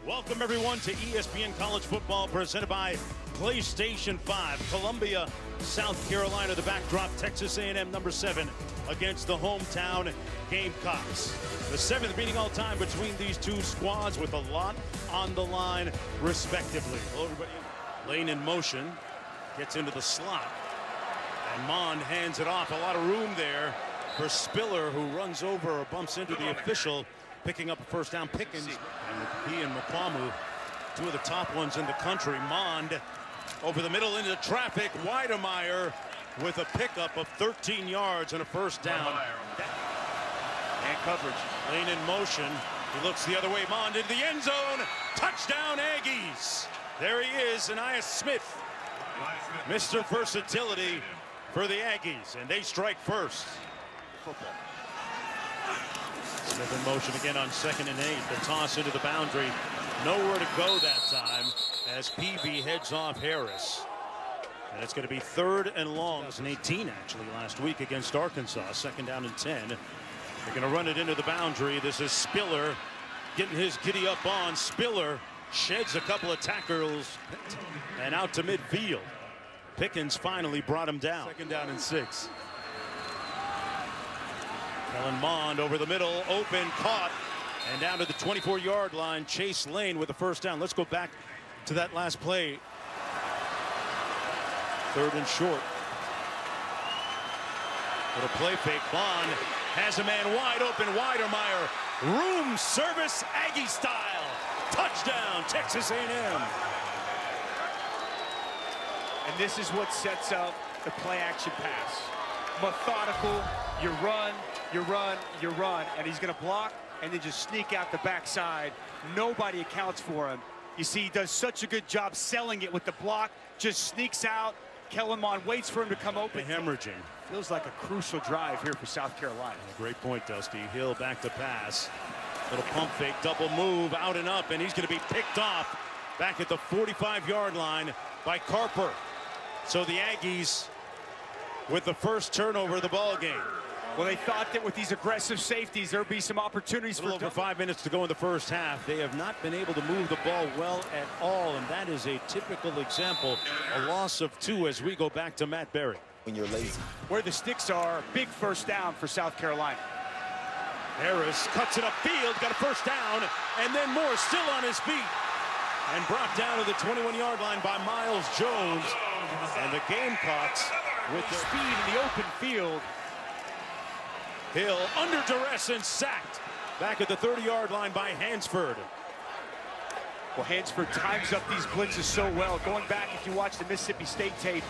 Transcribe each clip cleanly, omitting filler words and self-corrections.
Welcome everyone to ESPN College Football presented by PlayStation 5. Columbia, South Carolina, the backdrop, Texas A&M #7 against the hometown Gamecocks. The 7th meeting all time between these two squads with a lot on the line respectively. Hello everybody. Lane in motion, gets into the slot, and Mond hands it off. A lot of room there for Spiller, who runs over or bumps into the official, picking up a first down. Pickens and he and McQuamu, two of the top ones in the country. Mond over the middle into traffic. Weidemeyer with a pickup of 13 yards and a first down. And coverage. Lane in motion. He looks the other way. Mond into the end zone. Touchdown Aggies. There he is, Ainias Smith. Mr. Versatility for the Aggies, and they strike first. Football. Smith in motion again on 2nd and 8. The toss into the boundary. Nowhere to go that time as Peavy heads off Harris. And it's going to be 3rd and long. 2018 actually last week against Arkansas. 2nd down and 10. They're going to run it into the boundary. This is Spiller getting his giddy up on. Spiller sheds a couple of tackles and out to midfield. Pickens finally brought him down. 2nd down and 6. Kellen Mond over the middle, open, caught, and down to the 24-yard line. Chase Lane with the first down. Let's go back to that last play. 3rd and short. With a play fake, Bond has a man wide open. Weidemeyer, room service, Aggie style. Touchdown, Texas A&M. And this is what sets up the play-action pass. Methodical, you run, you run, you run, and he's going to block and then just sneak out the backside. Nobody accounts for him. You see, he does such a good job selling it with the block, just sneaks out. Kellen Mond waits for him to come open. Hemorrhaging. Feels like a crucial drive here for South Carolina. Great point, Dusty. Hill back to pass. Little pump fake, double move, out and up, and he's going to be picked off back at the 45-yard line by Carper. So the Aggies with the first turnover of the ball game. Well, they thought that with these aggressive safeties, there'd be some opportunities for over 5 minutes to go in the first half. They have not been able to move the ball well at all, and that is a typical example. A loss of 2 as we go back to Matt Berry. When you're lazy. Where the sticks are, big first down for South Carolina. Harris cuts it upfield, got a first down, and then more still on his feet. And brought down to the 21-yard line by Miles Jones. And the Gamecocks with their speed in the open field. Hill under duress and sacked back at the 30-yard line by Hansford. Well, Hansford times up these blitzes so well. Going back, if you watch the Mississippi State tape,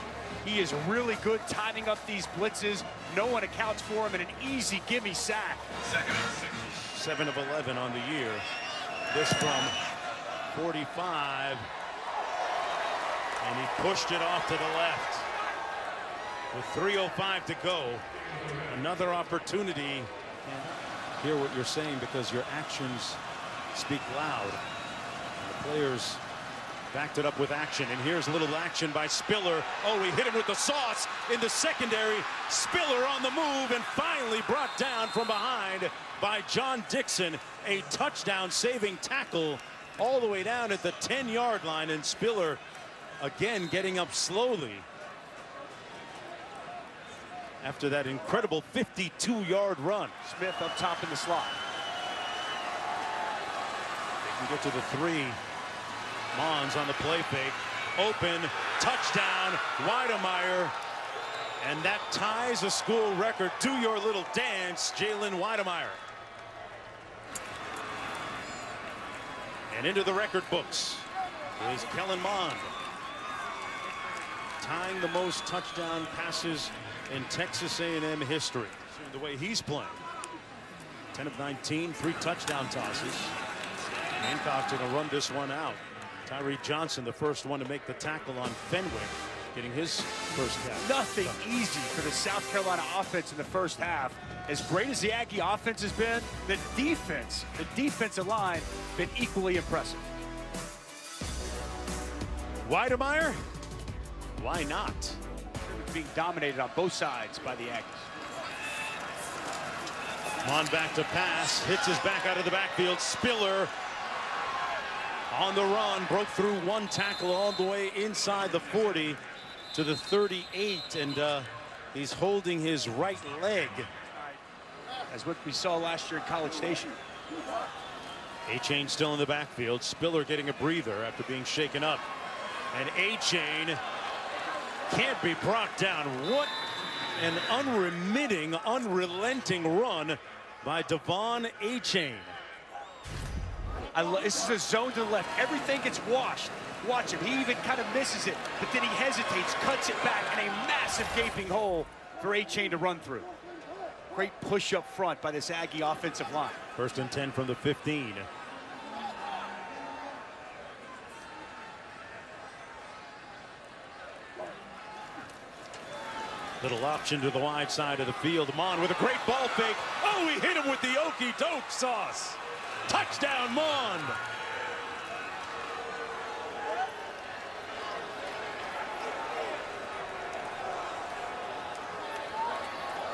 he is really good timing up these blitzes. No one accounts for him, and an easy gimme sack. 7 of 11 on the year. This from 45. And he pushed it off to the left. With 3:05 to go. Another opportunity. Can't hear what you're saying because your actions speak loud. And the players backed it up with action. And here's a little action by Spiller. Oh, he hit him with the sauce in the secondary. Spiller on the move and finally brought down from behind by John Dixon. A touchdown saving tackle all the way down at the 10-yard line. And Spiller again getting up slowly after that incredible 52-yard run. Smith up top in the slot. They can get to the 3. Mons on the play fake. Open, touchdown, Weidemeyer. And that ties a school record. To your little dance, Jalen Weidemeyer. And into the record books is Kellen Mond, tying the most touchdown passes in Texas A&M history. The way he's playing. 10 of 19, 3 touchdown tosses. Gamecocks going to run this one out. Tyree Johnson, the first one to make the tackle on Fenwick, getting his first catch. Nothing easy for the South Carolina offense in the first half. As great as the Aggie offense has been, the defensive line, been equally impressive. Weidemeyer? Why not? Being dominated on both sides by the Aggies. Mond back to pass, hits his back out of the backfield. Spiller On the run, broke through one tackle all the way inside the 40 to the 38, and he's holding his right leg. As what we saw last year in College Station. Achane still in the backfield. Spiller getting a breather after being shaken up. And Achane can't be brought down. What an unremitting, unrelenting run by De'Von Achane. This is a zone to the left. Everything gets washed. Watch him. He even kind of misses it, but then he hesitates, cuts it back, and a massive gaping hole for Achane to run through. Great push up front by this Aggie offensive line. 1st and 10 from the 15. Little option to the wide side of the field. Mond with a great ball fake. Oh, he hit him with the okey-doke sauce. Touchdown, Mond.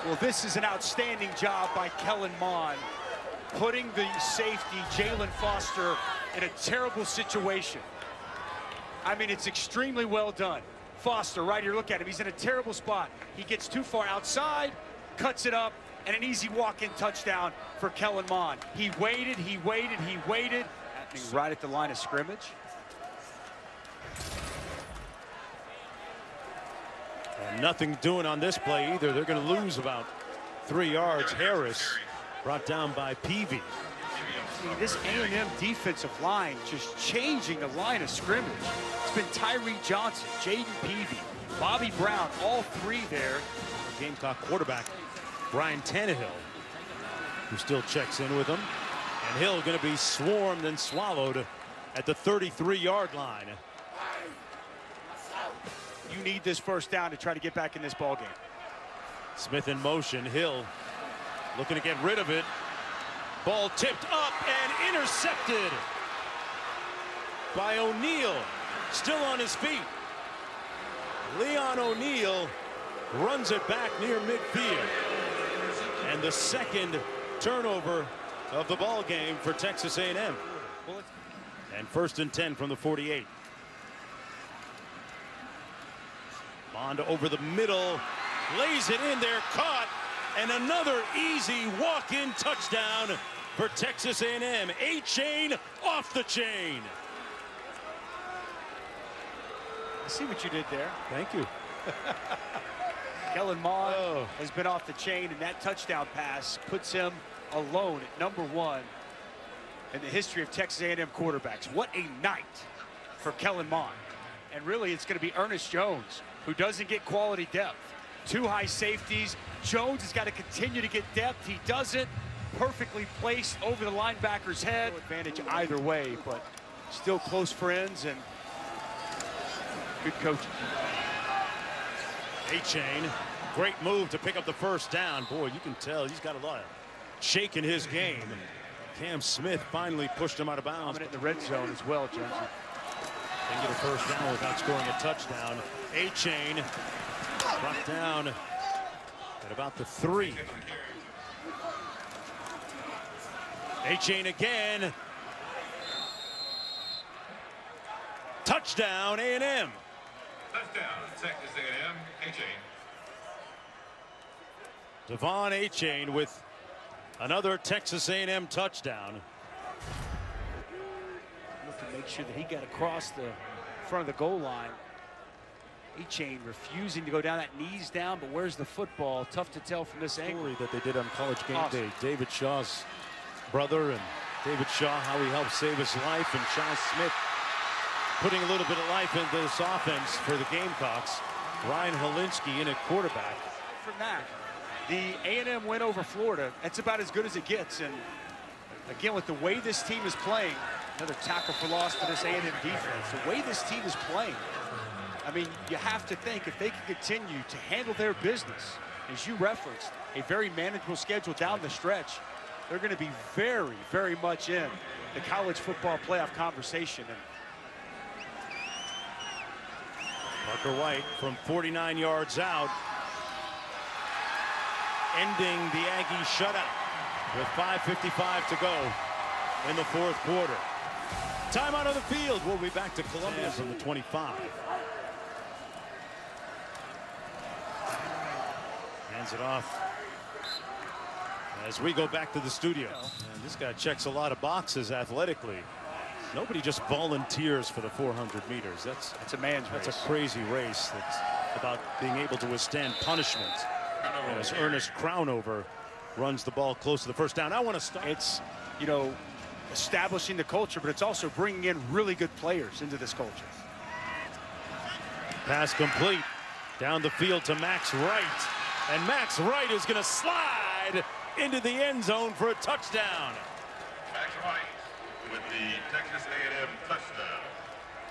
Well, this is an outstanding job by Kellen Mond, putting the safety, Jalen Foster, in a terrible situation. I mean, it's extremely well done. Foster, right here, look at him. He's in a terrible spot. He gets too far outside, cuts it up, and an easy walk-in touchdown for Kellen Mond. He waited, he waited, he waited. Happening right at the line of scrimmage. And nothing doing on this play either. They're going to lose about 3 yards. Harris brought down by Peavy. I mean, this A&M defensive line just changing the line of scrimmage. It's been Tyree Johnson, Jaden Peavy, Bobby Brown, all three there. Gamecock quarterback Brian Tannehill, who still checks in with them. And Hill going to be swarmed and swallowed at the 33-yard line. You need this first down to try to get back in this ball game. Smith in motion. Hill looking to get rid of it. Ball tipped up and intercepted by O'Neal. Still on his feet. Leon O'Neal runs it back near midfield. And the second turnover of the ball game for Texas A&M. And 1st and 10 from the 48. Mond over the middle, lays it in there, caught, and another easy walk-in touchdown for Texas A&M. Achane off the chain. I see what you did there. Thank you. Kellen Mond has been off the chain, and that touchdown pass puts him alone at #1 in the history of Texas A&M quarterbacks. What a night for Kellen Mond. And really, it's going to be Ernest Jones, who doesn't get quality depth. 2 high safeties. Jones has got to continue to get depth. He doesn't. Perfectly placed over the linebacker's head. No advantage either way, but still close friends and good coaching. Achane, great move to pick up the first down. Boy, you can tell he's got a lot of shake in his game. Cam Smith finally pushed him out of bounds. In the red zone as well, Jonesy. Didn't get a first down without scoring a touchdown. Achane brought down at about the 3. Achane again. Touchdown, A&M. Touchdown, Texas A&M, Achane. De'Von Achane with another Texas A&M touchdown. Look to make sure that he got across the front of the goal line. Achane refusing to go down, that knees down, but where's the football? Tough to tell from this angle. Story that they did on College Game Day. David Shaw's brother, and David Shaw, how he helped save his life, and Shaw Smith putting a little bit of life into this offense for the Gamecocks. Ryan Helinski in at quarterback. From that, the A&M win over Florida, that's about as good as it gets. And again, with the way this team is playing, another tackle for loss for this A&M defense. The way this team is playing, I mean, you have to think if they can continue to handle their business, as you referenced, a very manageable schedule down the stretch, they're going to be very, very much in the college football playoff conversation. And Parker White from 49 yards out, ending the Aggie shutout with 5:55 to go in the 4th quarter. Time out of the field. We'll be back to Columbia from the 25. Hands it off as we go back to the studio. And this guy checks a lot of boxes athletically. Nobody just volunteers for the 400 meters. That's a man's race. That's a crazy race. That's about being able to withstand punishment. As Ernest Crownover runs the ball close to the first down. I want to start. It's, you know, establishing the culture, but it's also bringing in really good players into this culture. Pass complete down the field to Max Wright. And Max Wright is going to slide into the end zone for a touchdown. Max Wright with the Texas A&M touchdown.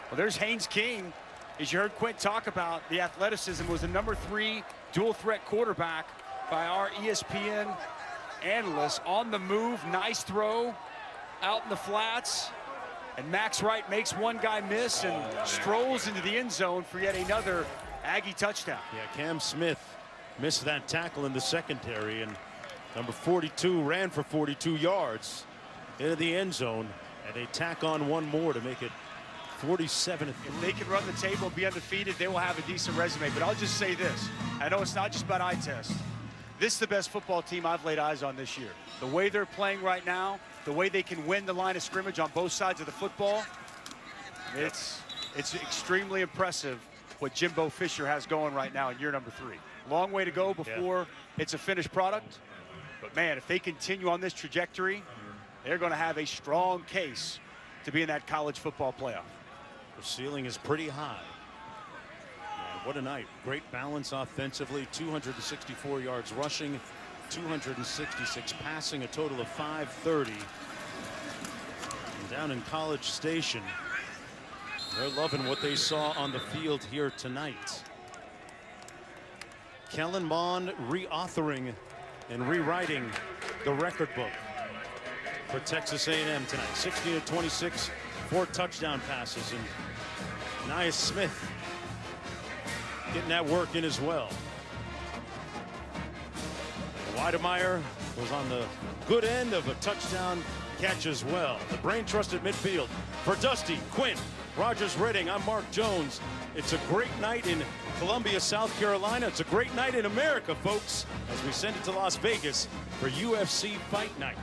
Well, there's Haynes King. As you heard Quint talk about, the athleticism, was the #3 dual threat quarterback by our ESPN analysts. On the move, nice throw out in the flats. And Max Wright makes one guy miss and strolls into the end zone for yet another Aggie touchdown. Yeah, Cam Smith missed that tackle in the secondary, and number 42 ran for 42 yards into the end zone, and they tack on one more to make it 47. If they can run the table and be undefeated, they will have a decent resume. But I'll just say this. I know it's not just about eye test. This is the best football team I've laid eyes on this year. The way they're playing right now, the way they can win the line of scrimmage on both sides of the football, it's extremely impressive what Jimbo Fisher has going right now in year #3. Long way to go before it's a finished product. But, man, if they continue on this trajectory, they're going to have a strong case to be in that college football playoff. The ceiling is pretty high. And what a night. Great balance offensively. 264 yards rushing, 266 passing, a total of 530. And down in College Station, they're loving what they saw on the field here tonight. Kellen Mond reauthoring and rewriting the record book for Texas A&M tonight. 16-26, 4 touchdown passes, and Nias Smith getting that work in as well. Weidemeyer was on the good end of a touchdown catch as well. The brain trust at midfield for Dusty, Quint, Rogers Redding. I'm Mark Jones. It's a great night in Columbia, South Carolina. It's a great night in America, folks, as we send it to Las Vegas for UFC Fight Night.